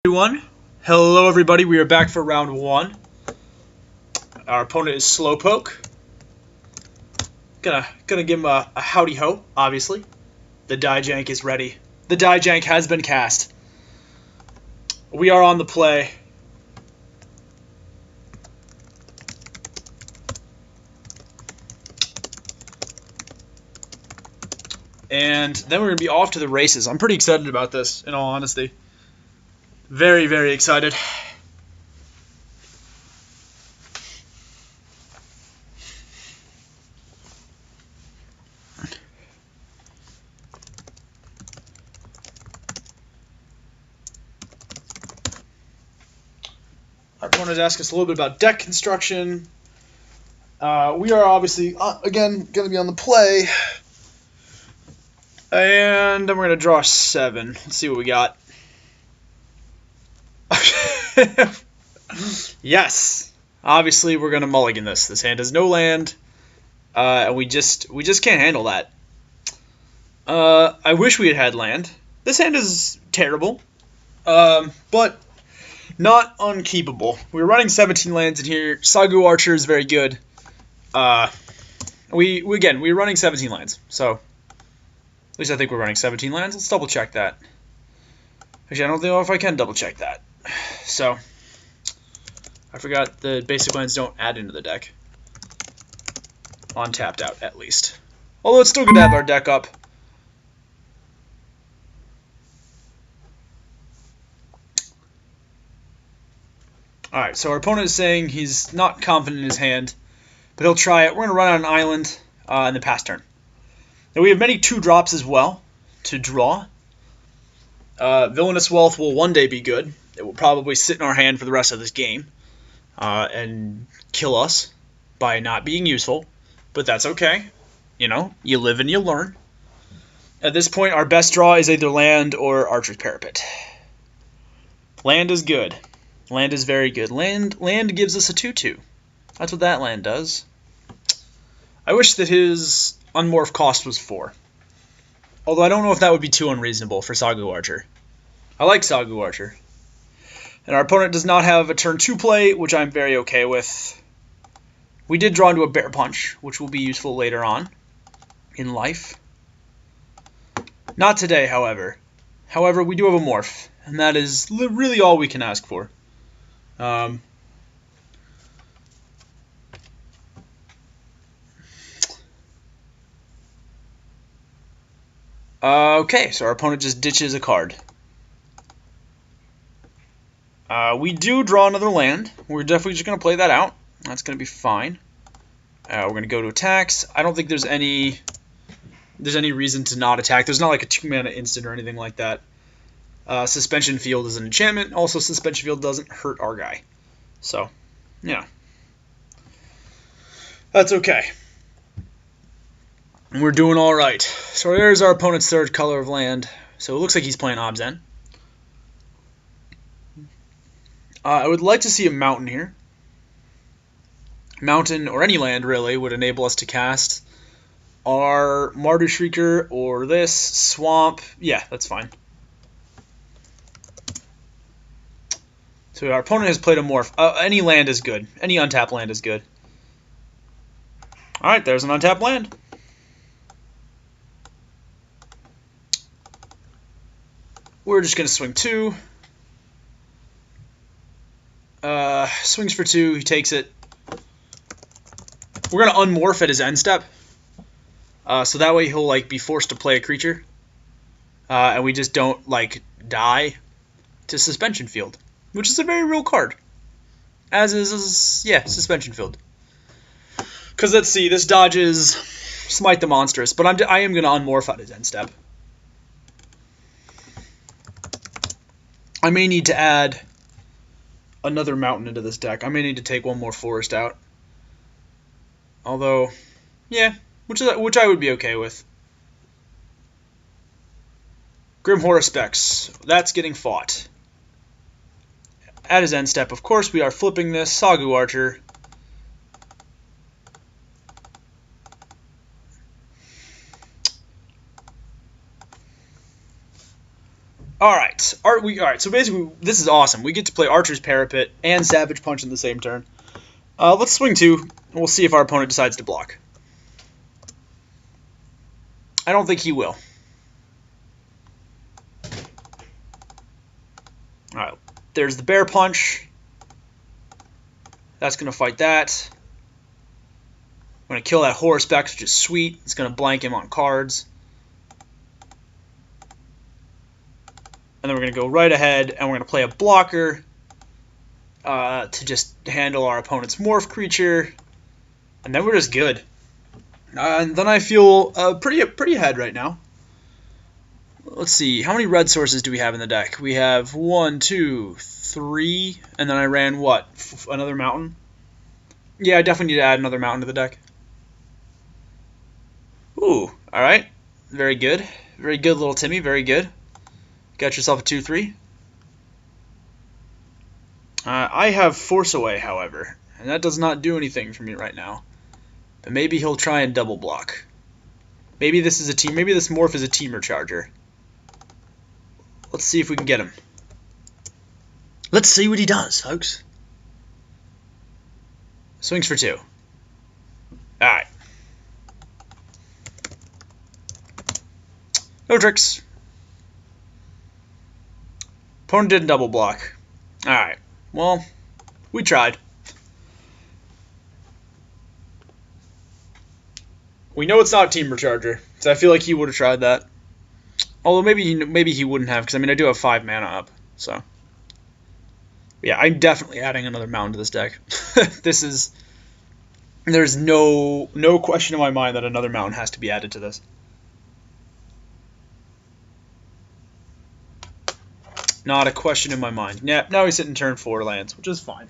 Everyone, hello everybody. We are back for round one. Our opponent is Slowpoke. Gonna give him a howdy ho. Obviously, the Dijank is ready. The Dijank has been cast. We are on the play. And then we're gonna be off to the races. I'm pretty excited about this, in all honesty. Very, very excited. Our opponent asked us a little bit about deck construction. We are obviously, again, going to be on the play. And then we're going to draw 7. Let's see what we got. Yes. Obviously, we're going to mulligan this. This hand has no land. And we just can't handle that. I wish we had land. This hand is terrible. But not unkeepable. We're running 17 lands in here. Sagu Archer is very good. We're running 17 lands. So, at least I think we're running 17 lands. Let's double check that. Actually, I don't know if I can double check that. So, I forgot the basic lands don't add into the deck. On tapped out, at least. Although it's still good to have our deck up. Alright, so our opponent is saying he's not confident in his hand, but he'll try it. We're going to run out an island in the pass turn. Now we have many 2-drops as well to draw. Villainous Wealth will one day be good. It will probably sit in our hand for the rest of this game and kill us by not being useful, but that's okay. You know, you live and you learn. At this point, our best draw is either land or Archer's Parapet. Land is good. Land is very good. Land gives us a 2/2. That's what that land does. I wish that his unmorph cost was 4. Although I don't know if that would be too unreasonable for Sagu Archer. I like Sagu Archer. And our opponent does not have a turn 2 play, which I'm very okay with. We did draw into a Bear Punch, which will be useful later on in life. Not today, however. However, we do have a Morph, and that is really all we can ask for. Okay, so our opponent just ditches a card. We do draw another land. We're definitely just going to play that out. That's going to be fine. We're going to go to attacks. I don't think there's any reason to not attack. There's not like a 2-mana instant or anything like that. Suspension Field is an enchantment. Also, Suspension Field doesn't hurt our guy. So, yeah. That's okay. And we're doing alright. So there's our opponent's third color of land. So it looks like he's playing Obzen. I would like to see a mountain here. Mountain, or any land really, would enable us to cast our Mardu Shrieker or this, Swamp. Yeah, that's fine. So our opponent has played a Morph. Any land is good. Any untapped land is good. Alright, there's an untapped land. We're just going to swing 2. Swings for 2. He takes it. We're going to unmorph at his end step. So that way he'll be forced to play a creature. And we just don't die to Suspension Field. Which is a very real card. As is, Suspension Field. Because let's see, this dodges Smite the Monstrous. But I am going to unmorph at his end step. I may need to add another mountain into this deck. I may need to take one more forest out. Although, yeah, which I would be okay with. Grim Horror Specs. That's getting fought. At his end step, of course, we are flipping this Sagu Archer. Alright. Alright, so basically, this is awesome. We get to play Archer's Parapet and Savage Punch in the same turn. Let's swing 2, and we'll see if our opponent decides to block. I don't think he will. Alright, there's the Bear Punch. That's going to fight that. I'm going to kill that Horseback, which is sweet. It's going to blank him on cards. And then we're going to go right ahead, and we're going to play a blocker to just handle our opponent's morph creature. And then we're just good. And then I feel pretty ahead right now. Let's see, how many red sources do we have in the deck? We have 1, 2, 3, and then I ran what? Another mountain? Yeah, I definitely need to add another mountain to the deck. Ooh, alright. Very good. Very good, little Timmy, very good. Got yourself a 2-3. I have Force Away, however, and that does not do anything for me right now. But maybe he'll try and double block. Maybe this is a team. Maybe this morph is a Temur charger. Let's see if we can get him. Let's see what he does, folks. Swings for 2. Alright. No tricks. Opponent didn't double block. Alright. Well, we tried. We know it's not a Temur charger, so I feel like he would have tried that. Although maybe he wouldn't have, because I mean I do have 5 mana up, so. Yeah, I'm definitely adding another mountain to this deck. There's no question in my mind that another mountain has to be added to this. Not a question in my mind. Yeah, now he's hitting turn 4 lands, which is fine.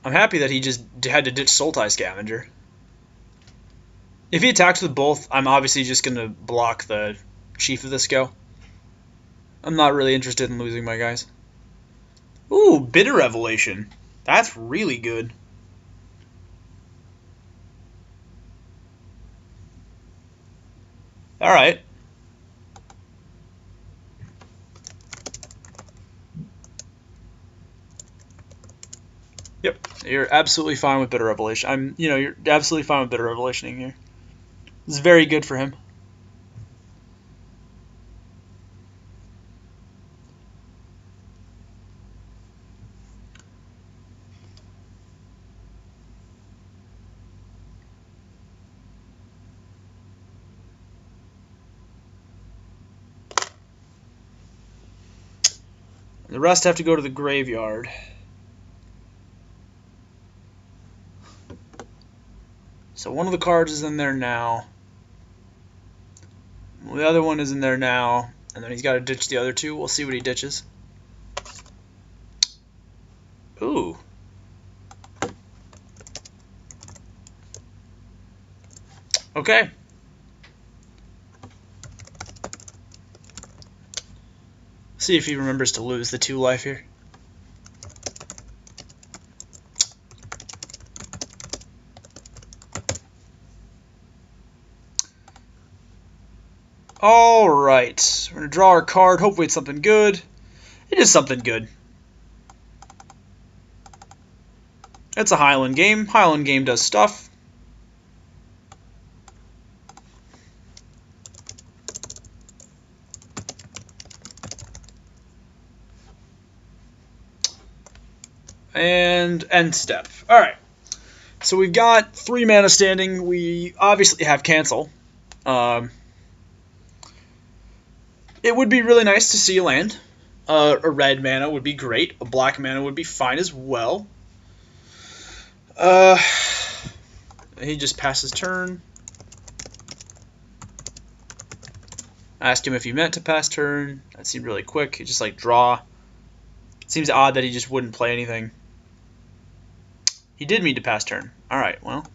I'm happy that he just had to ditch Sultai Scavenger. If he attacks with both, I'm obviously just going to block the Chief of the Skill. I'm not really interested in losing my guys. Ooh, Bitter Revelation. That's really good. Alright. Yep, you're absolutely fine with Bitter Revelation. You're absolutely fine with Bitter Revelationing here. It's very good for him. The rest have to go to the graveyard. So one of the cards is in there now. The other one is in there now. And then he's got to ditch the other 2. We'll see what he ditches. Ooh. Okay. See if he remembers to lose the 2 life here. Alright, we're going to draw our card. Hopefully it's something good. It is something good. It's a Highland game. Highland game does stuff. And end step. Alright. So we've got 3 mana standing. We obviously have cancel. It would be really nice to see a land. A red mana would be great. A black mana would be fine as well. He just passes turn. Ask him if he meant to pass turn. That seemed really quick. He just draw. It seems odd that he just wouldn't play anything. He did mean to pass turn. Alright, well.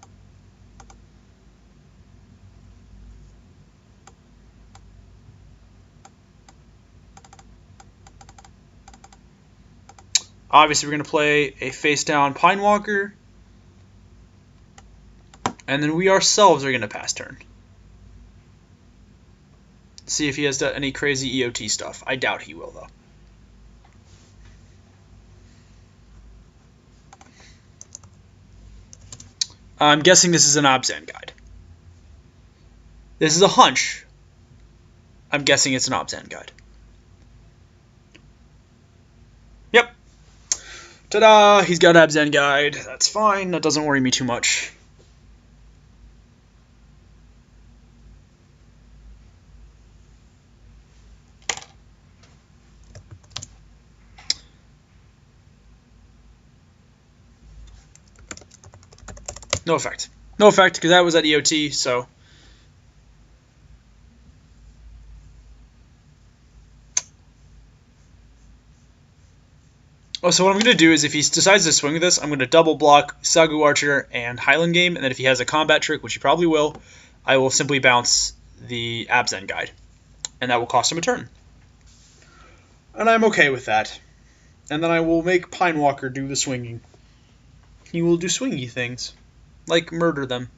Obviously, we're going to play a face-down Pinewalker. And then we ourselves are going to pass turn. See if he has any crazy EOT stuff. I doubt he will, though. I'm guessing this is an Obzan guide. This is a hunch. I'm guessing it's an Obzan guide. Yep. Ta-da! He's got an Obzan guide. That's fine. That doesn't worry me too much. No effect. No effect, because that was at EOT, so... Oh, so what I'm going to do is if he decides to swing with this, I'm going to double block Sagu Archer and Highland Game, and then if he has a combat trick, which he probably will, I will simply bounce the Obzan guide. And that will cost him a turn. And I'm okay with that. And then I will make Pinewalker do the swinging. He will do swingy things. Like murder them.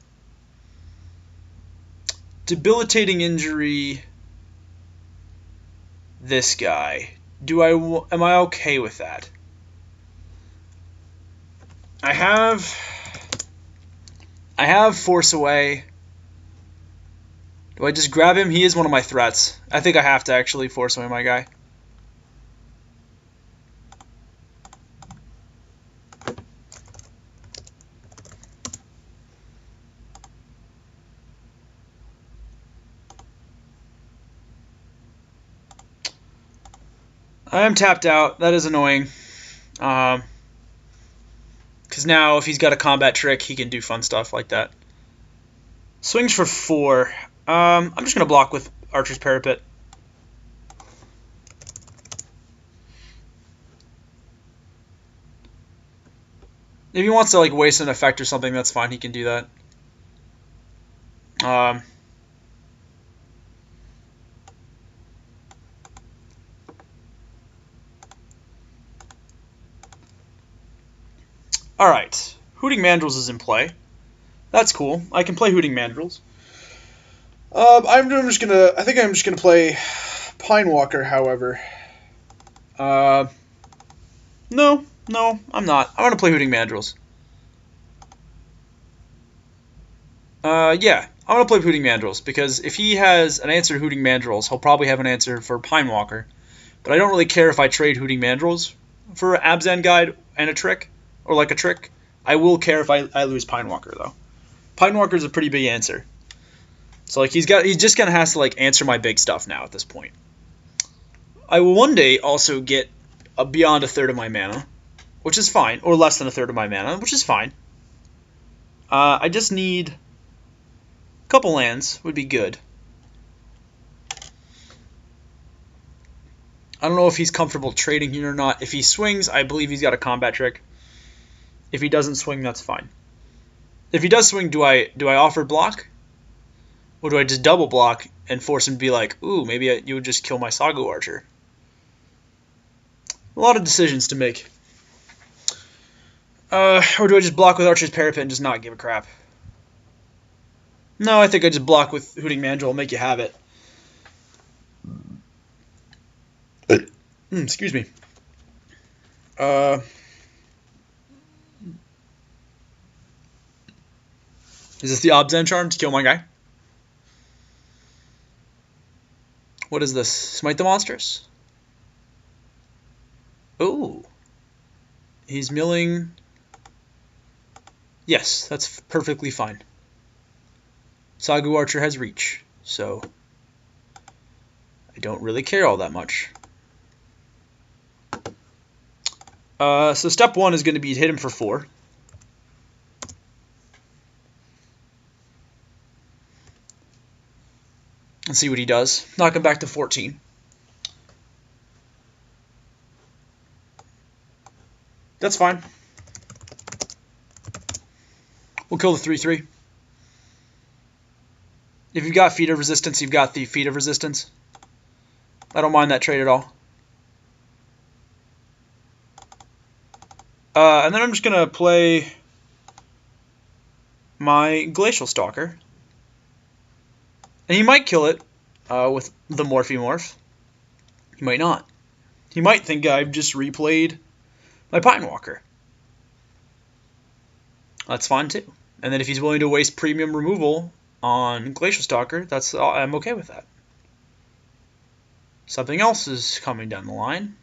Debilitating injury. This guy. Am I okay with that? I have Force Away. Do I just grab him? He is one of my threats. I think I have to actually Force Away my guy. I am tapped out. That is annoying. Because now if he's got a combat trick, he can do fun stuff like that. Swings for 4. I'm just going to block with Archer's Parapet. If he wants to like waste an effect or something, that's fine. He can do that. Alright, Hooting Mandrills is in play. That's cool. I can play Hooting Mandrills. I think I'm just gonna play Pinewalker, however. No, I'm not. I'm gonna play Hooting Mandrills. Yeah, I'm gonna play Hooting Mandrills, because if he has an answer to Hooting Mandrills, he'll probably have an answer for Pinewalker. But I don't really care if I trade Hooting Mandrills for an Obzan guide and a trick. Or like a trick. I will care if I lose Pinewalker, though. Pinewalker is a pretty big answer. So like he's just gonna have to like answer my big stuff now at this point. I will one day also get beyond a third of my mana, which is fine, or less than a third of my mana, which is fine. I just need a couple lands would be good. I don't know if he's comfortable trading here or not. If he swings, I believe he's got a combat trick. If he doesn't swing, that's fine. If he does swing, do I offer block? Or do I just double block and force him to be like, ooh, maybe you would just kill my Sagu Archer? A lot of decisions to make. Or do I just block with Archer's Parapet and just not give a crap? No, I think I just block with Hooting Mandrill and make you have it. Excuse me. Is this the Obzan charm to kill my guy? What is this? Smite the monsters? Ooh. He's milling. Yes, that's perfectly fine. Sagu Archer has reach, so I don't really care all that much. So step 1 is going to be hit him for 4. Let's see what he does. Knock him back to 14. That's fine. We'll kill the 3/3. If you've got Feet of Resistance, you've got the Feet of Resistance. I don't mind that trade at all. And then I'm just going to play my Glacial Stalker. And he might kill it. with the Morph. He might not. He might think I've just replayed my Pine Walker. That's fine too. And then if he's willing to waste premium removal on Glacial Stalker, I'm okay with that. Something else is coming down the line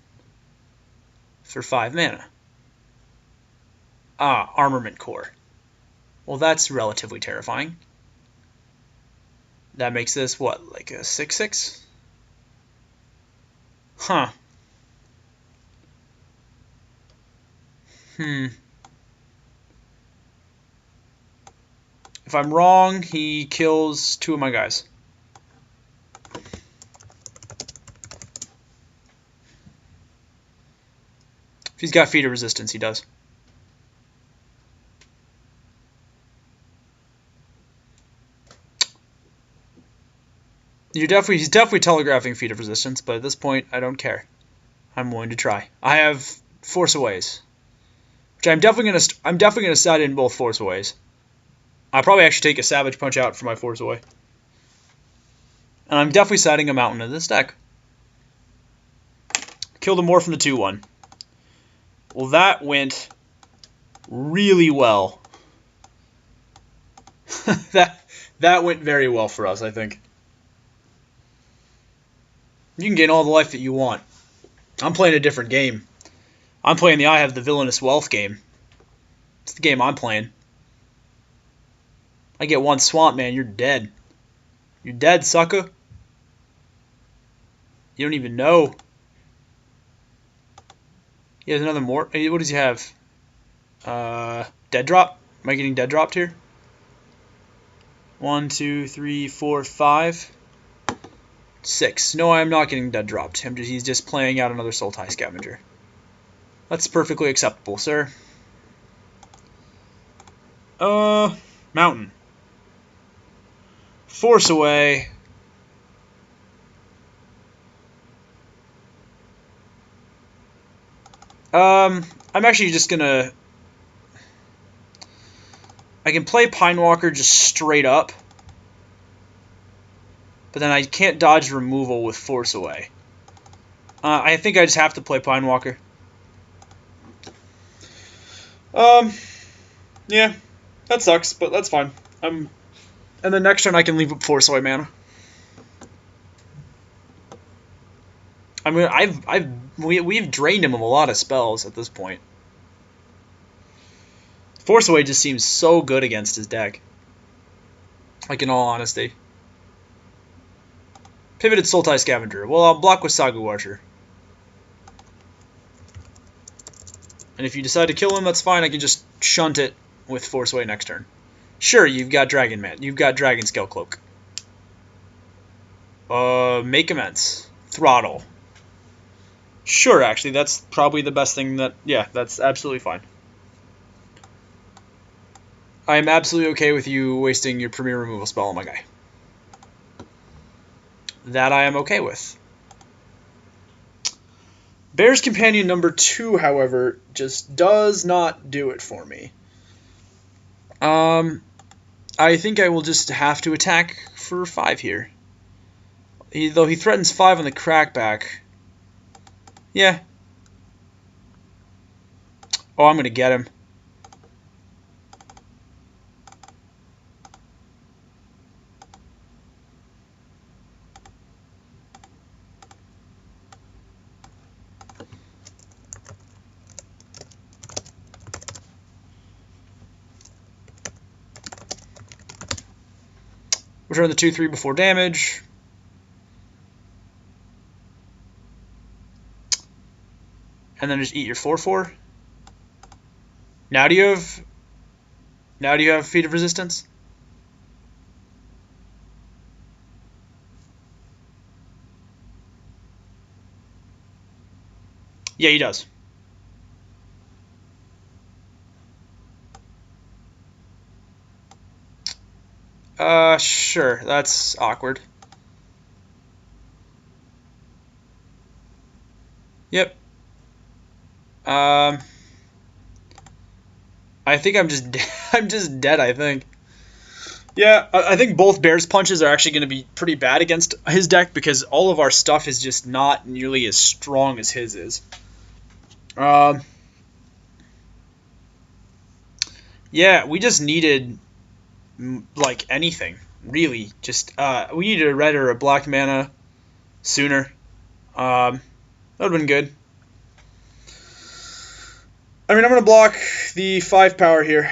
for 5 mana. Armament Core. Well, that's relatively terrifying. That makes this, what, like a 6/6? Huh. If I'm wrong, he kills 2 of my guys. If he's got Feat of Resistance, he does. He's definitely telegraphing Feat of Resistance, but at this point, I don't care. I'm willing to try. I have Force Aways, which I'm definitely gonna set in both Force Aways. I'll probably actually take a Savage Punch out for my Force Away, and I'm definitely setting a Mountain in this deck. Kill the Morph from the 2/1. Well, that went really well. that went very well for us, I think. You can gain all the life that you want. I'm playing a different game. I'm playing the I Have the Villainous Wealth game. It's the game I'm playing. I get 1 Swamp Man, you're dead. You're dead, sucker. You don't even know. He has another more. What does he have? Dead drop? Am I getting dead dropped here? 1, 2, 3, 4, 5, 6. No, I'm not getting dead dropped. He's just playing out another Sultai Scavenger. That's perfectly acceptable, sir. Mountain. Force Away. I'm actually just gonna... I can play Pine Walker just straight up, but then I can't dodge removal with Force Away. I think I just have to play Pine Walker. Yeah, that sucks, but that's fine. And then next turn I can leave up Force Away mana. I mean, we've drained him of a lot of spells at this point. Force Away just seems so good against his deck. Like, in all honesty. Pivoted Sultai Scavenger. Well, I'll block with Sagu Archer. And if you decide to kill him, that's fine. I can just shunt it with Force Away next turn. Sure, you've got Dragon Man. You've got Dragon Scale Cloak. Make Immense. Throttle. Sure, actually, that's probably the best thing that... Yeah, that's absolutely fine. I am absolutely okay with you wasting your premier removal spell on my guy. That I am okay with. Bear's Companion number 2, however, just does not do it for me. I think I will just have to attack for 5 here. Though he threatens 5 on the crackback. Yeah. Oh, I'm going to get him. Return the 2/3 before damage. And then just eat your 4/4. Now do you have Feat of Resistance? Yeah, he does. Sure. That's awkward. Yep. I think I'm just I'm just dead, I think. Yeah, I think both Bear's Punches are actually going to be pretty bad against his deck because all of our stuff is just not nearly as strong as his is. Yeah, we just needed, like, anything, really. Just, we needed a red or a black mana sooner. That would have been good. I mean, I'm going to block the 5 power here.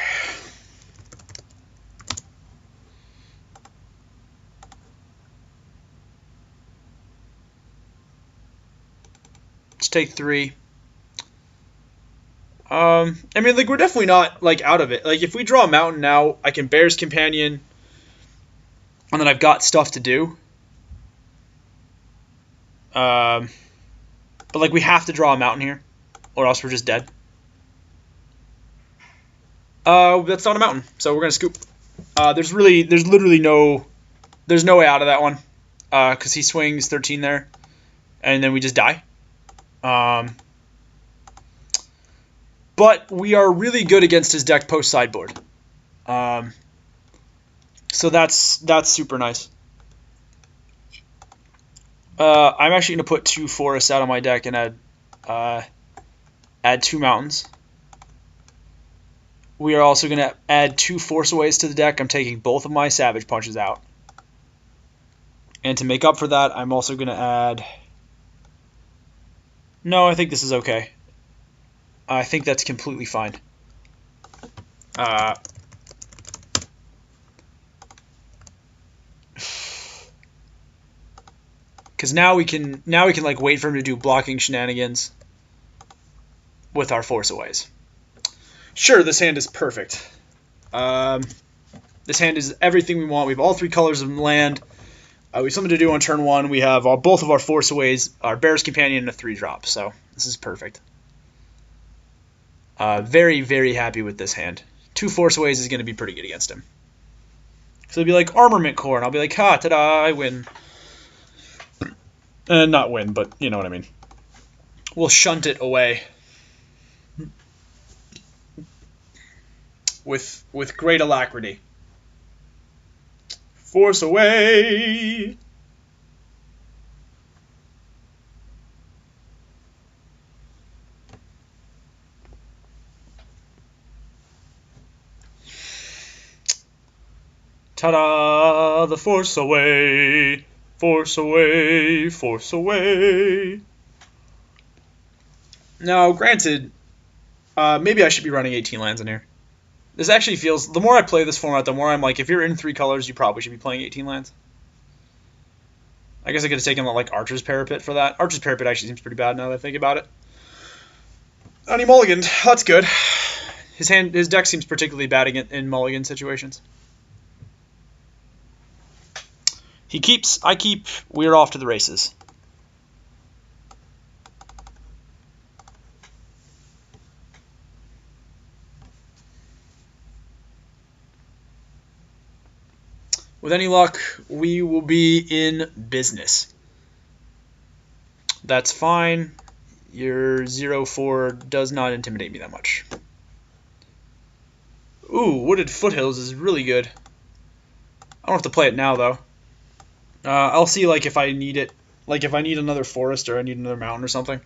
Let's take 3. I mean, like, we're definitely not, like, out of it. Like, if we draw a mountain now, I can Bear's Companion, and then I've got stuff to do. But, like, we have to draw a mountain here, or else we're just dead. That's not a mountain, so we're gonna scoop. There's literally no way out of that one, because he swings 13 there, and then we just die. But we are really good against his deck post sideboard. So that's super nice. I'm actually going to put 2 forests out of my deck and add 2 mountains. We are also going to add 2 Force Aways to the deck. I'm taking both of my Savage Punches out. And to make up for that, I'm also going to add... No, I think this is okay. I think that's completely fine. Because now we can like wait for him to do blocking shenanigans with our Force Aways. Sure, this hand is perfect. This hand is everything we want. We have all 3 colors of land. We have something to do on turn 1. We have both of our Force Aways, our Bear's Companion, and a 3-drop. So this is perfect. Very, very happy with this hand. 2 Force Aways is going to be pretty good against him. So it'll be like Armament Core, and I'll be like, ha, ta-da, I win. Not win, but you know what I mean. We'll shunt it away. With great alacrity. Force Away! Ta-da! The Force Away! Force Away! Force Away! Now, granted, maybe I should be running 18 lands in here. This actually feels... The more I play this format, the more I'm like, if you're in 3 colors, you probably should be playing 18 lands. I guess I could have taken, like, Archer's Parapet for that. Archer's Parapet actually seems pretty bad now that I think about it. And he mulliganed. That's good. His deck seems particularly bad in mulligan situations. He keeps, I keep, we're off to the races. With any luck, we will be in business. That's fine. Your 0-4 does not intimidate me that much. Ooh, Wooded Foothills is really good. I don't have to play it now, though. I'll see, like, if I need it. Like, if I need another forest or I need another mountain or something.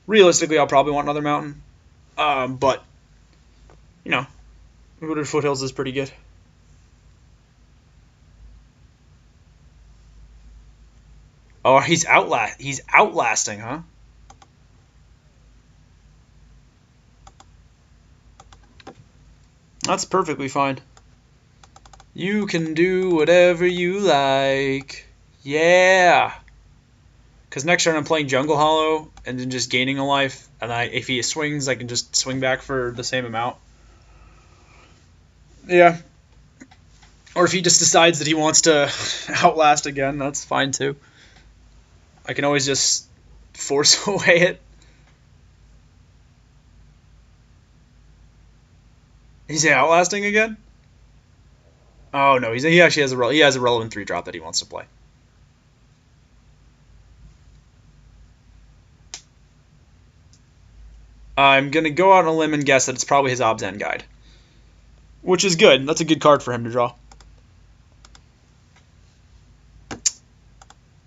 Realistically, I'll probably want another mountain. But, you know, Wooded Foothills is pretty good. Oh, he's outlasting, huh? That's perfectly fine. You can do whatever you like. Yeah. Because next turn I'm playing Jungle Hollow and then just gaining a life. And if he swings, I can just swing back for the same amount. Yeah. Or if he just decides that he wants to outlast again, that's fine too. I can always just Force Away it. He's outlasting again? Oh no, he actually has a relevant 3-drop that he wants to play. I'm gonna go out on a limb and guess that it's probably his Ob's End Guide, which is good. That's a good card for him to draw.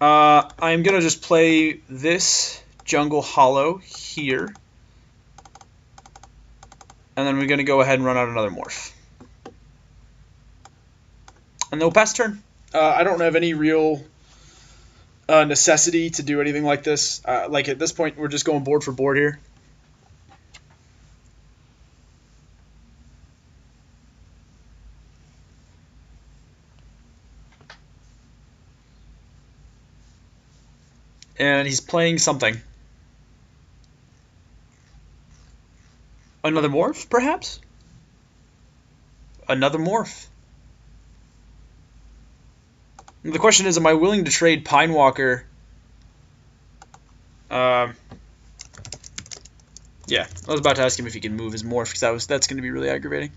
I'm going to just play this Jungle Hollow here. And then we're going to go ahead and run out another morph. And then we'll pass turn. I don't have any real necessity to do anything like this. Like at this point, we're just going board for board here. And he's playing something. Another morph, perhaps? Another morph. The question is, am I willing to trade Pine Walker? Yeah, I was about to ask him if he can move his morph, because that's going to be really aggravating.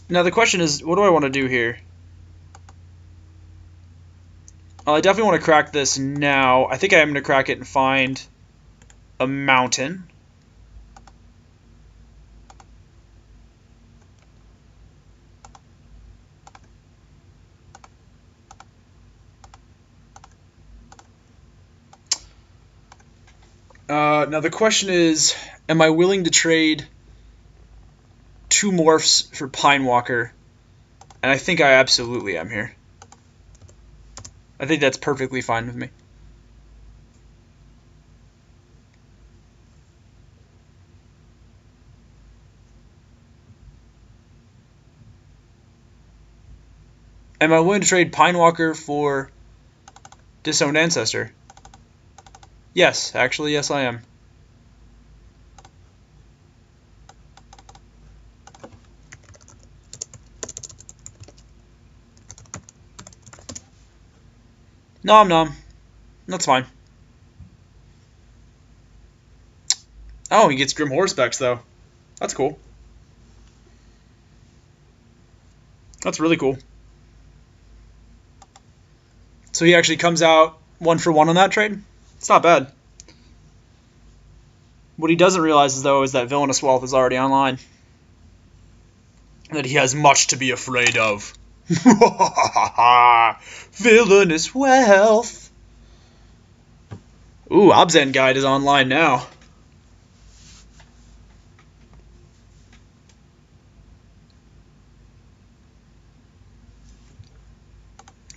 Now the question is, what do I want to do here? Well, I definitely want to crack this now. I think I am going to crack it and find a mountain. Now the question is, am I willing to trade 2 morphs for Pine Walker? And I think I absolutely am here. I think that's perfectly fine with me. Am I willing to trade Pine Walker for Disowned Ancestor? Yes, actually, yes I am. Nom nom. That's fine. Oh, he gets Grim Horror specs though. That's cool. That's really cool. So he actually comes out 1 for 1 on that trade? It's not bad. What he doesn't realize, though, is that Villainous Wealth is already online. That he has much to be afraid of. Villainous Wealth! Ooh, Obzan Guide is online now.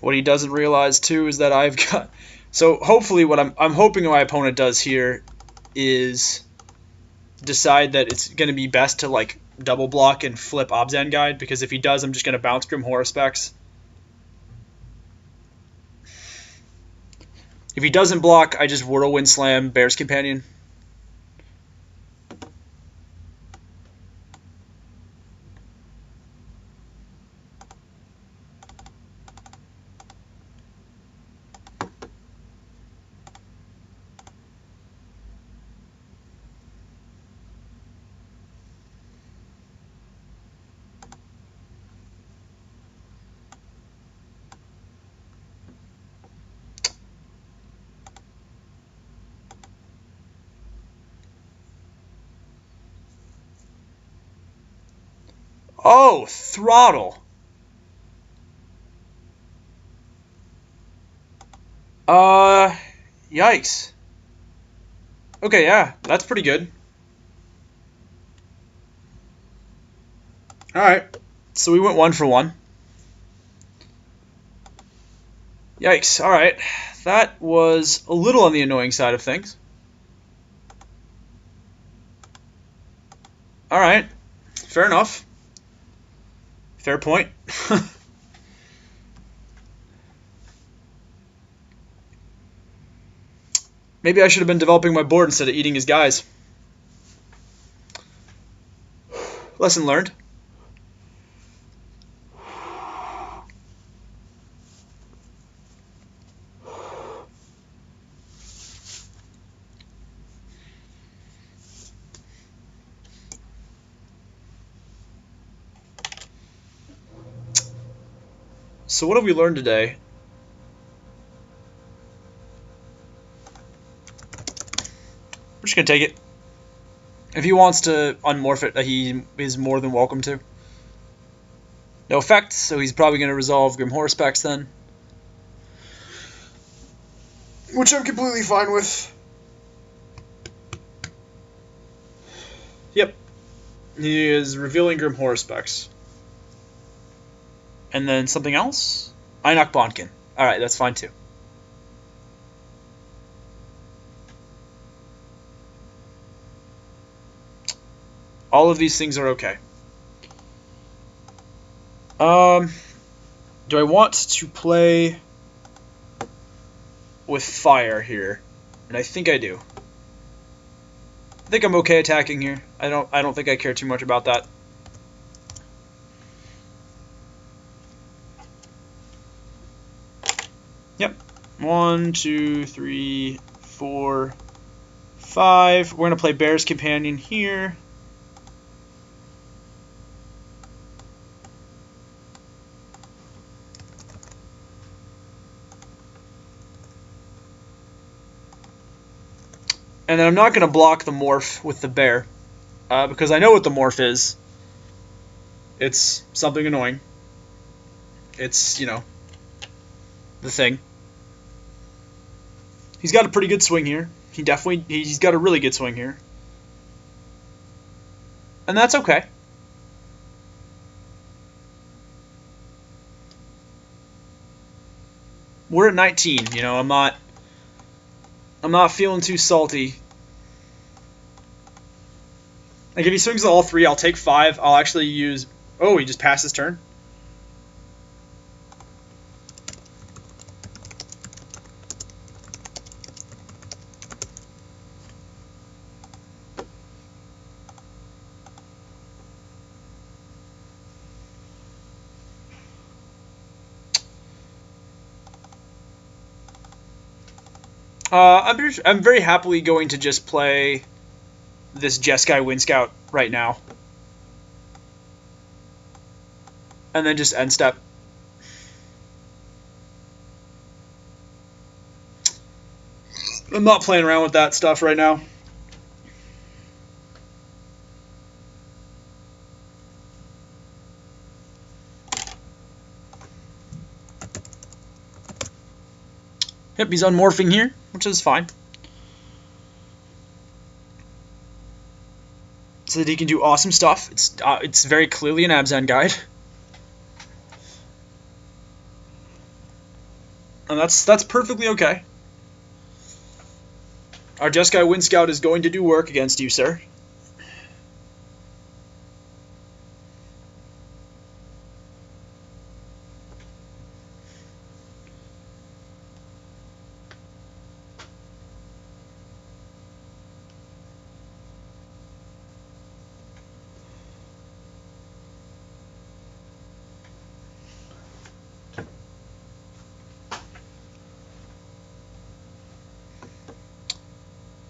What he doesn't realize, too, is that I've got... So, hopefully, what I'm hoping my opponent does here is decide that it's going to be best to, like, double block and flip Obzan Guide, because if he does, I'm just going to bounce Grim Horror specs. If he doesn't block, I just Whirlwind Slam Bear's Companion. Oh, Throttle. Yikes. Okay, yeah, that's pretty good. Alright, so we went 1 for 1. Yikes, alright. That was a little on the annoying side of things. Alright, fair enough. Fair point. Maybe I should have been developing my board instead of eating his guys. Lesson learned. So what have we learned today? We're just going to take it. If he wants to unmorph it, he is more than welcome to. No effect, so he's probably going to resolve Grim Horospex then. Which I'm completely fine with. Yep. He is revealing Grim Horospex. And then something else? Einok Bonkin. Alright, that's fine too. All of these things are okay. Do I want to play with fire here? And I think I do. I think I'm okay attacking here. I don't think I care too much about that. Yep. 1, 2, 3, 4, 5. We're gonna play Bear's Companion here. And then I'm not going to block the morph with the bear, because I know what the morph is. It's something annoying. It's, you know, the thing. He's got a pretty good swing here. He's got a really good swing here. And that's okay. We're at 19, you know, I'm not feeling too salty. Like, if he swings all 3, I'll take 5. I'll actually use... Oh, he just passed his turn? I'm very happily going to just play this Jeskai Wind Scout right now. And then just end step. I'm not playing around with that stuff right now. Yep, he's unmorphing here, which is fine. So that he can do awesome stuff. It's very clearly an Abzan guide. And that's perfectly okay. Our Jeskai Wind Scout is going to do work against you, sir.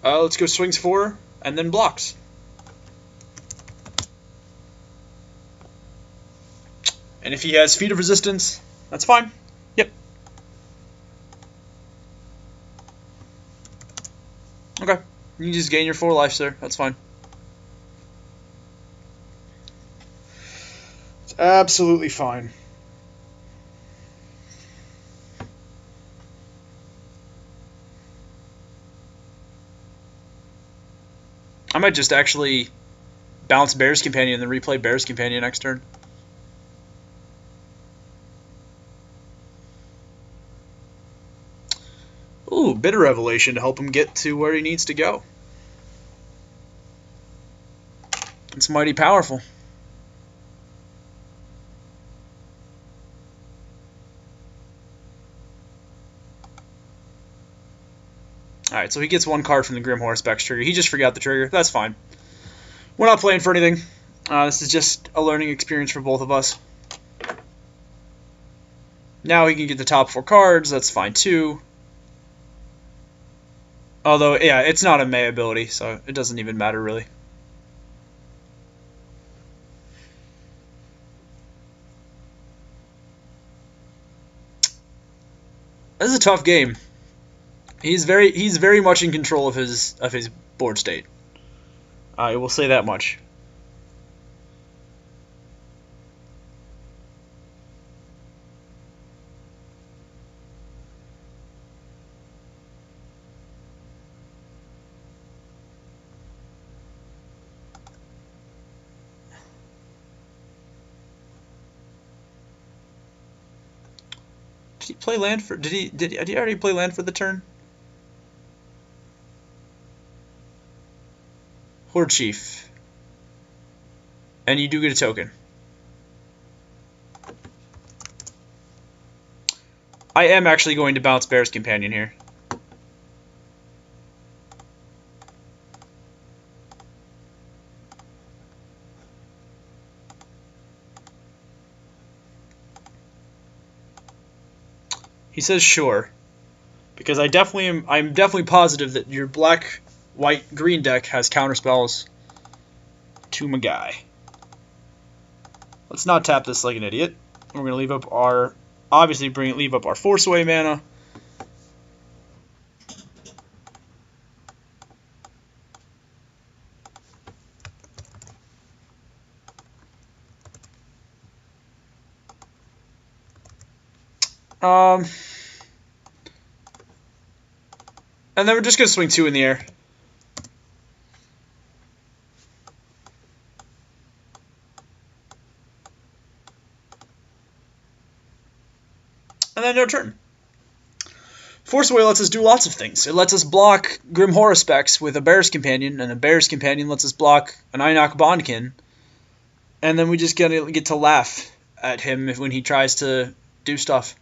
Let's go swings 4 and then blocks. And if he has Feet of Resistance, that's fine. Yep. Okay. You just gain your 4 life, sir. That's fine. It's absolutely fine. I might just actually bounce Bear's Companion and then replay Bear's Companion next turn. Ooh, Bitter Revelation to help him get to where he needs to go. It's mighty powerful. Alright, so he gets 1 card from the Grim Horospex trigger. He just forgot the trigger. That's fine. We're not playing for anything. This is just a learning experience for both of us. Now he can get the top 4 cards. That's fine too. Although, yeah, it's not a May ability, so it doesn't even matter really. This is a tough game. He's very much in control of his board state. I will say that much. Did he play land for? Did he already play land for the turn? Horde Chief. And you do get a token. I am actually going to bounce Bear's Companion here. He says sure, because I'm definitely positive that your black, white, green deck has counterspells to my guy. Let's not tap this like an idiot. We're gonna leave up our leave up our Force Away mana. And then we're just going to swing 2 in the air. And then no turn. Force Away lets us do lots of things. It lets us block Grim Horror Specs with a Bear's Companion, and a Bear's Companion lets us block an Einok Bondkin. And then we just get to laugh at him when he tries to do stuff.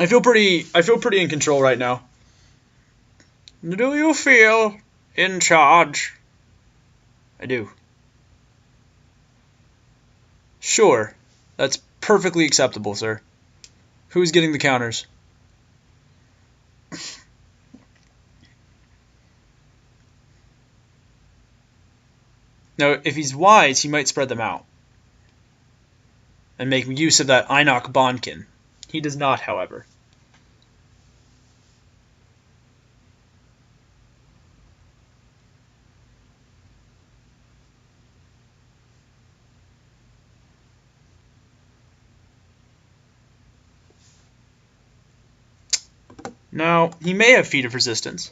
I feel pretty in control right now. Do you feel in charge? I do. Sure. That's perfectly acceptable, sir. Who's getting the counters? Now, if he's wise, he might spread them out and make use of that Einok Bondkin. He does not, however. Now, he may have Feat of Resistance.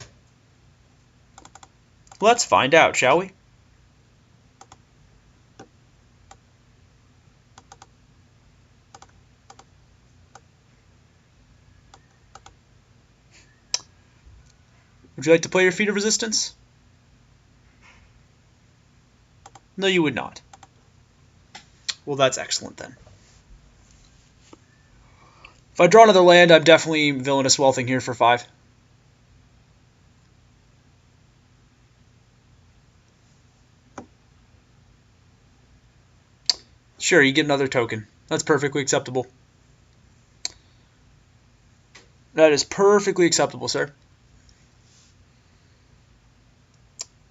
Let's find out, shall we? Would you like to play your Feat of Resistance? No, you would not. Well, that's excellent then. If I draw another land, I'm definitely Villainous Wealthing here for 5. Sure, you get another token. That's perfectly acceptable. That is perfectly acceptable, sir.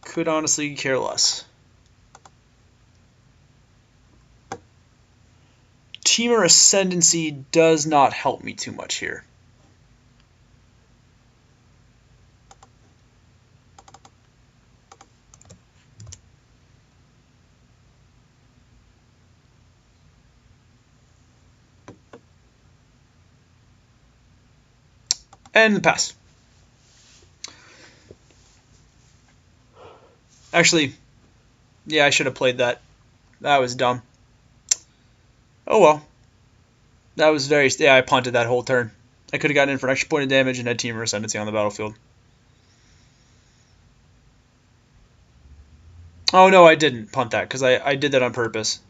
Could honestly care less. Temur Ascendancy does not help me too much here. And the pass. Actually, yeah, I should have played that. That was dumb. Oh well. That was very... Yeah, I punted that whole turn. I could have gotten in for an extra point of damage and had Temur Ascendancy on the battlefield. Oh no, I didn't punt that, because I did that on purpose.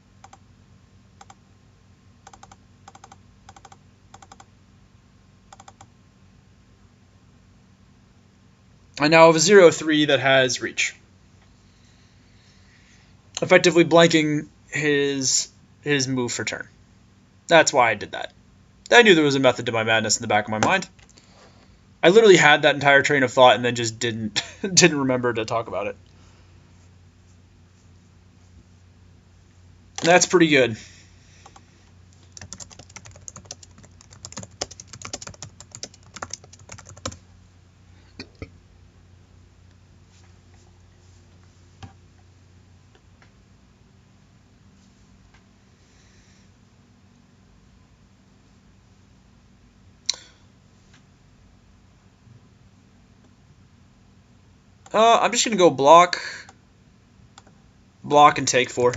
I now have a 0-3 that has reach. Effectively blanking his move for turn. That's why I did that. I knew there was a method to my madness in the back of my mind. I literally had that entire train of thought and then just didn't remember to talk about it. That's pretty good. I'm just gonna go block, and take 4.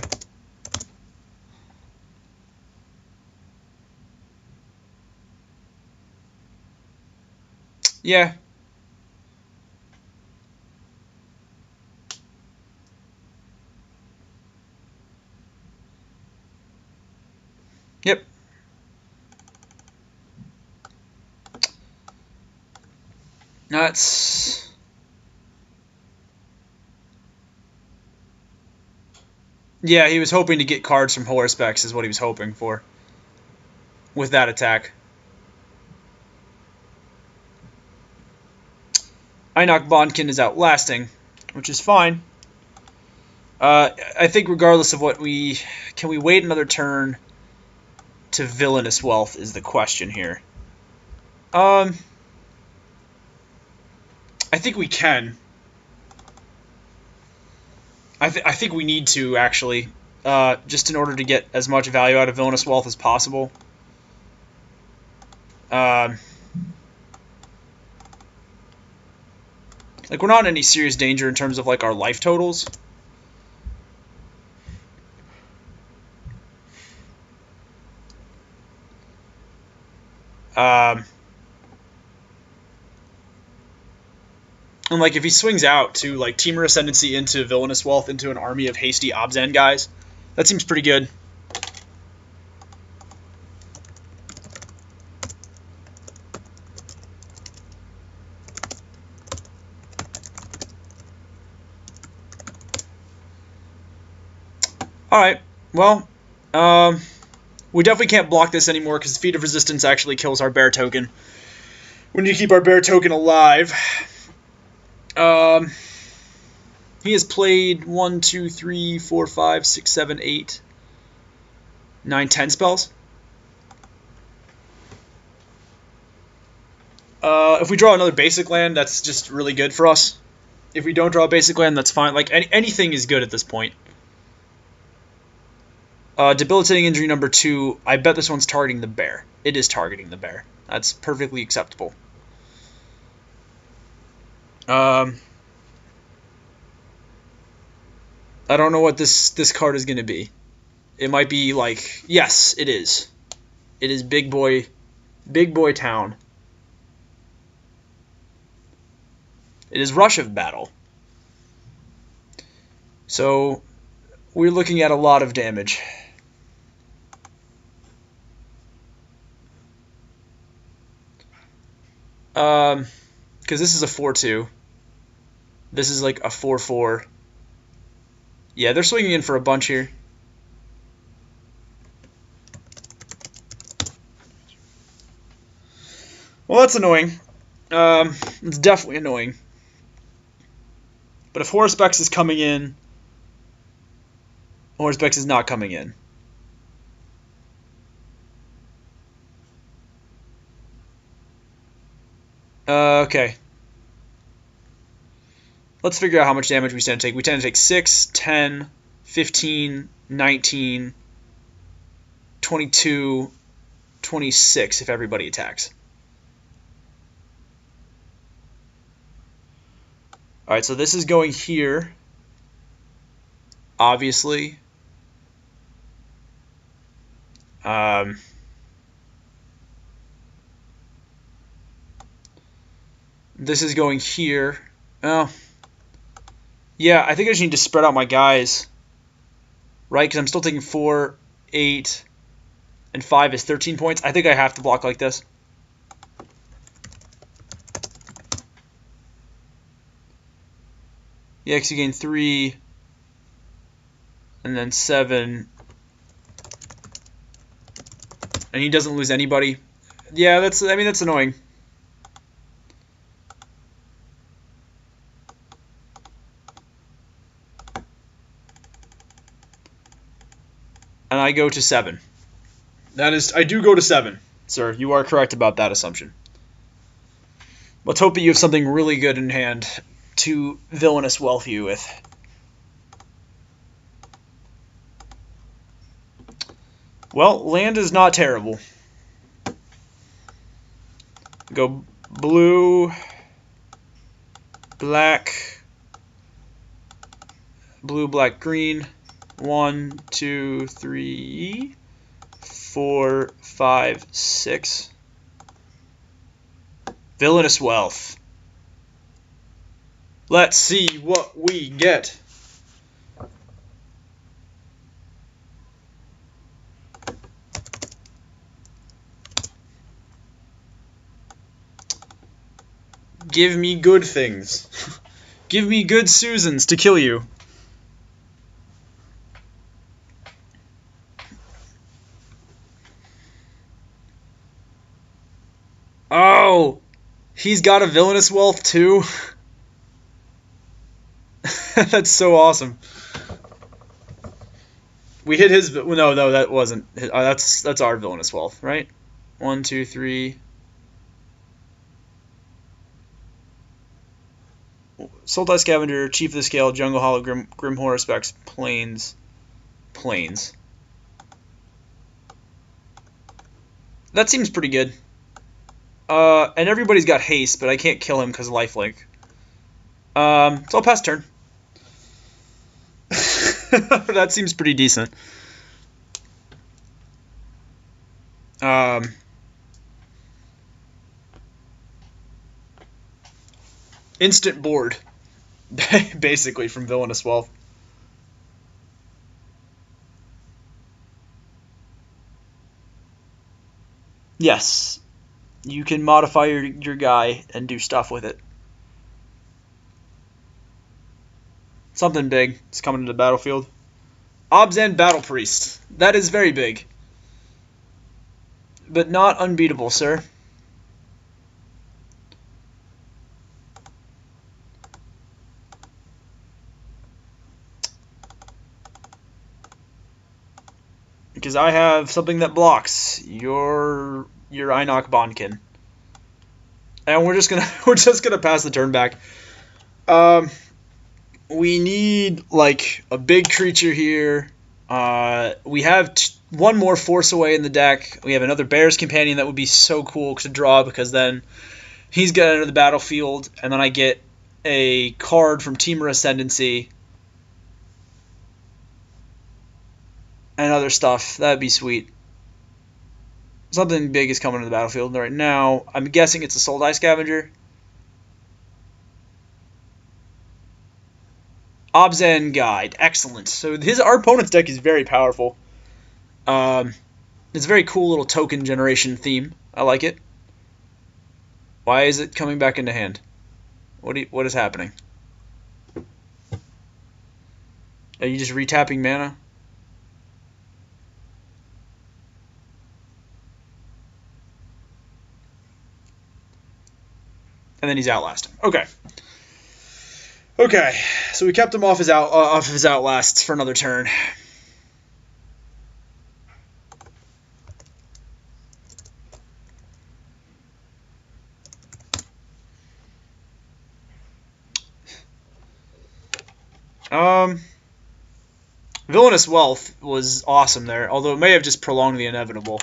Yeah. Yep. That's... Yeah, he was hoping to get cards from Horsepex is what he was hoping for with that attack. Einok Bondkin is outlasting, which is fine. I think regardless of what we... Can we wait another turn to Villainous Wealth is the question here. I think we can. I think we need to, actually. Just in order to get as much value out of Villainous Wealth as possible. Like, we're not in any serious danger in terms of, like, our life totals. And, like, if he swings out to, like, Temur Ascendancy into Villainous Wealth into an army of hasty Obzan guys, that seems pretty good. Alright, well, we definitely can't block this anymore because Feat of Resistance actually kills our bear token. We need to keep our bear token alive. He has played 1, 2, 3, 4, 5, 6, 7, 8, 9, 10 spells. If we draw another basic land, that's just really good for us. If we don't draw a basic land, that's fine. Like, anything is good at this point. Debilitating injury number 2. I bet this one's targeting the bear. It is targeting the bear. That's perfectly acceptable. I don't know what this card is going to be. It might be like... Yes, it is. It is Big Boy Town. It is Rush of Battle. So, we're looking at a lot of damage. Because this is a 4-2. This is like a 4-4. Yeah, they're swinging in for a bunch here. Well, that's annoying. It's definitely annoying. But if Horsepex is coming in, Horsepex is not coming in. Okay. Let's figure out how much damage we tend to take. We tend to take 6, 10, 15, 19, 22, 26 if everybody attacks. Alright, so this is going here. Obviously. This is going here. Oh. Yeah, I think I just need to spread out my guys. Right? Because I'm still taking 4, 8, and 5 is 13 points. I think I have to block like this. Yeah, because you gain 3, and then 7. And he doesn't lose anybody. Yeah, that's annoying. And I go to 7. I do go to 7, sir. You are correct about that assumption. Let's hope that you have something really good in hand to Villainous Wealth you with. Well, land is not terrible. Go blue, black, blue, black, green. 1, 2, 3, 4, 5, 6. Villainous wealth. Let's see what we get. Give me good things. Give me good Susans to kill you. Oh! He's got a villainous wealth too? That's so awesome. We hit his... No, that wasn't... That's our villainous wealth, right? 1, 2, 3... Sultai Scavenger, Chief of the Scale, Jungle Hollow, Grim Horror Specs, Plains. That seems pretty good. And everybody's got haste, but I can't kill him because of lifelink. So I'll pass turn. That seems pretty decent. Instant board. Basically, from Villainous Wealth. Yes. You can modify your guy and do stuff with it. Something big is coming to the battlefield. Obzan Battle Priest. That is very big. But not unbeatable, sir. Because I have something that blocks your Einok Bondkin. And we're just gonna pass the turn back. We need like a big creature here. We have one more Force Away in the deck. We have another Bear's Companion that would be so cool to draw because then he's gonna enter the battlefield, and then I get a card from Temur Ascendancy and other stuff. That'd be sweet. Something big is coming to the battlefield right now. I'm guessing it's a Sultai Scavenger. Obzan Guide. Excellent. So our opponent's deck is very powerful. It's a very cool little token generation theme. I like it. Why is it coming back into hand? What is happening? Are you just retapping mana? And then he's outlasting. Okay. Okay. So we kept him off his outlasts for another turn. Villainous Wealth was awesome there, although it may have just prolonged the inevitable.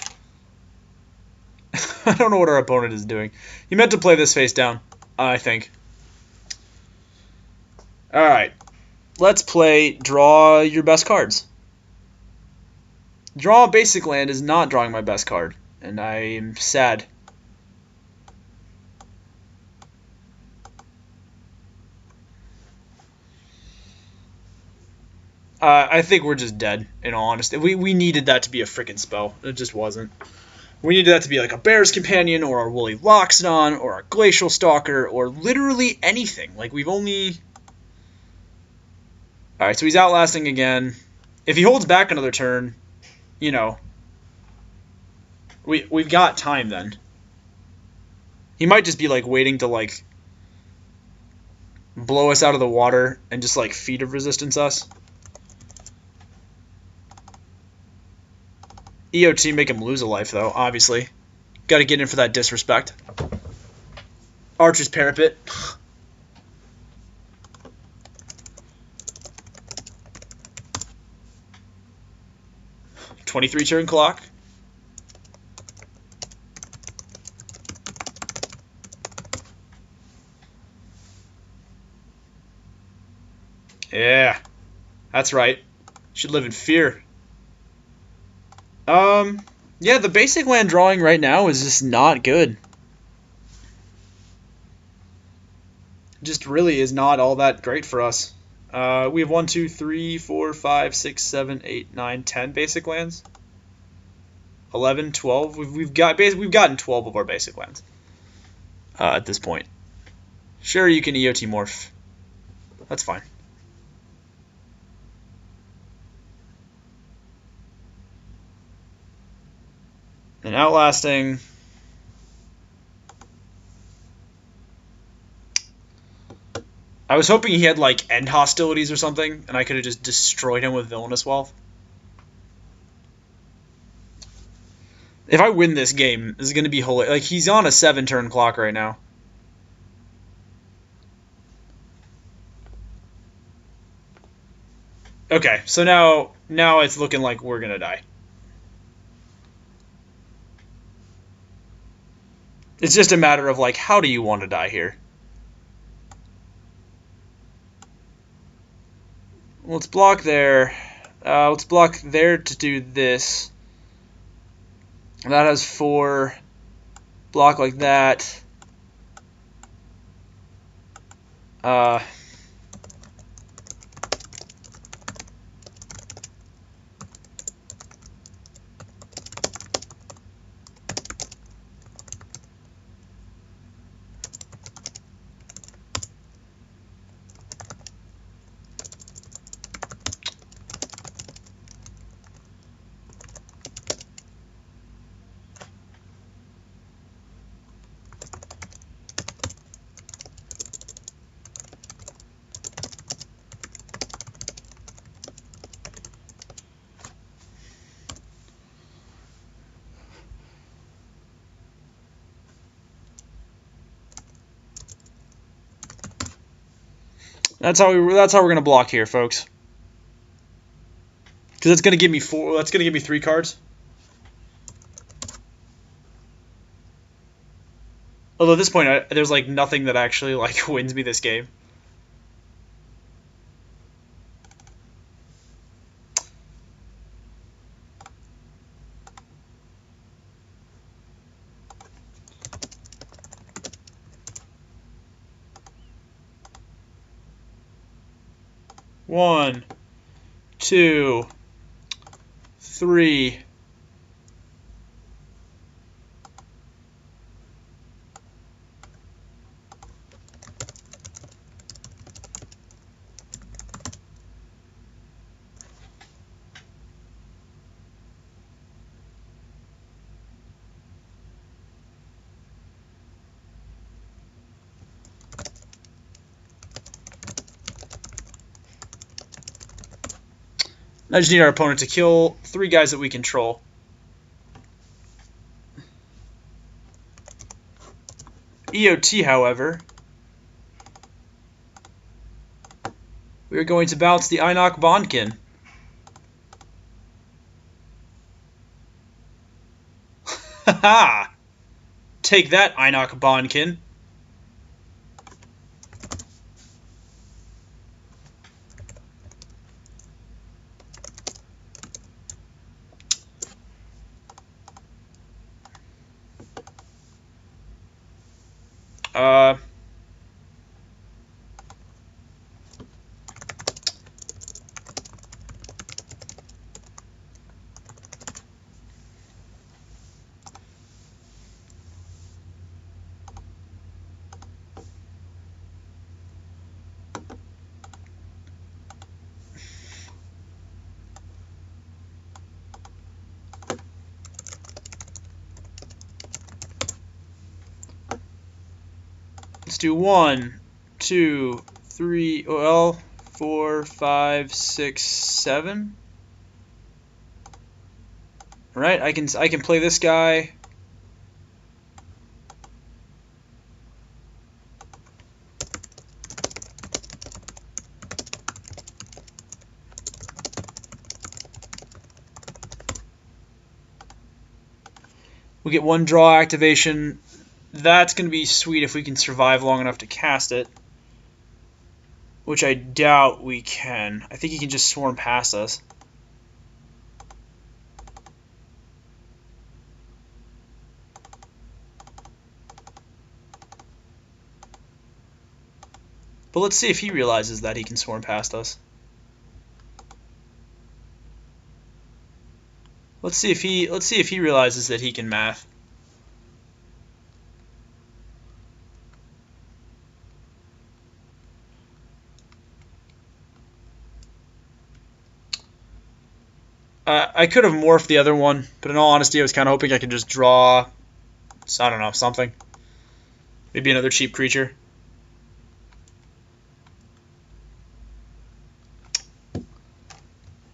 I don't know what our opponent is doing. He meant to play this face down, I think. Alright. Let's play draw your best cards. Draw a basic land is not drawing my best card, and I am sad. I think we're just dead, in all honesty. We needed that to be a freaking spell. It just wasn't. We needed that to be like a Bear's Companion, or a Woolly Loxodon, or a Glacial Stalker, or literally anything. Like, we've only... Alright, so he's outlasting again. If he holds back another turn, you know, we've got time then. He might just be, like, waiting to, like, blow us out of the water and just, like, Feat of Resistance us. EOT make him lose a life, though, obviously. Got to get in for that disrespect. Archer's Parapet. 23 turn clock. Yeah. That's right. Should live in fear. Yeah, the basic land drawing right now is just not good. Just really is not all that great for us. We have 1, 2, 3, 4, 5, 6, 7, 8, 9, 10 basic lands. 11, 12. We've gotten 12 of our basic lands at this point. Sure, you can EOT morph. That's fine. And outlasting. I was hoping he had like end hostilities or something, and I could have just destroyed him with Villainous Wealth. If I win this game, this is going to be hilarious. Like, he's on a 7-turn clock right now. Okay, so now it's looking like we're going to die. It's just a matter of, like, how do you want to die here? Let's block there. Let's block there to do this. That has 4. Block like that. That's how we're gonna block here, folks. Because it's gonna give me 4. That's gonna give me 3 cards. Although at this point, there's like nothing that actually like wins me this game. One, 2, 3. I just need our opponent to kill 3 guys that we control. EOT, however, we are going to bounce the Enoch Bondkin. Haha! Take that, Enoch Bondkin. Let's do 1, 2, 3, well, 4, 5, 6, 7. All right, I can play this guy. We'll get 1 draw activation. That's going to be sweet if we can survive long enough to cast it. which I doubt we can. I think he can just swarm past us. But let's see if he realizes that he can swarm past us. Let's see if he realizes that he can math. I could have morphed the other one, but in all honesty, I was kind of hoping I could just draw, I don't know, something. Maybe another cheap creature.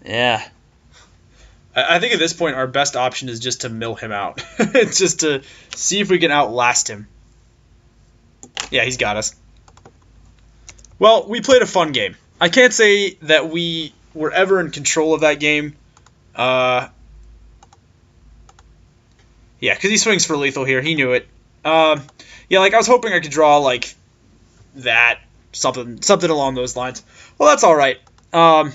Yeah. I think at this point our best option is just to mill him out. Just to see if we can outlast him. Yeah, he's got us. Well, we played a fun game. I can't say that we were ever in control of that game. Yeah, because he swings for lethal here. He knew it. Yeah, like I was hoping I could draw like that, something along those lines. Well, that's all right. Our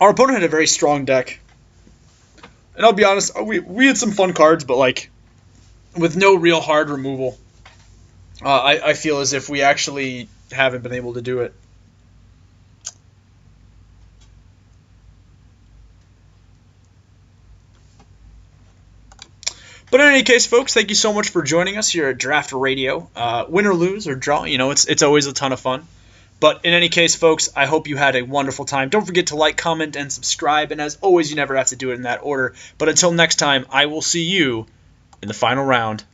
opponent had a very strong deck, and I'll be honest, we had some fun cards, but like with no real hard removal. I feel as if we actually haven't been able to do it. But in any case, folks, thank you so much for joining us here at Draft Radio. Win or lose or draw, you know, it's always a ton of fun. But in any case, folks, I hope you had a wonderful time. Don't forget to like, comment, and subscribe. And as always, you never have to do it in that order. But until next time, I will see you in the final round.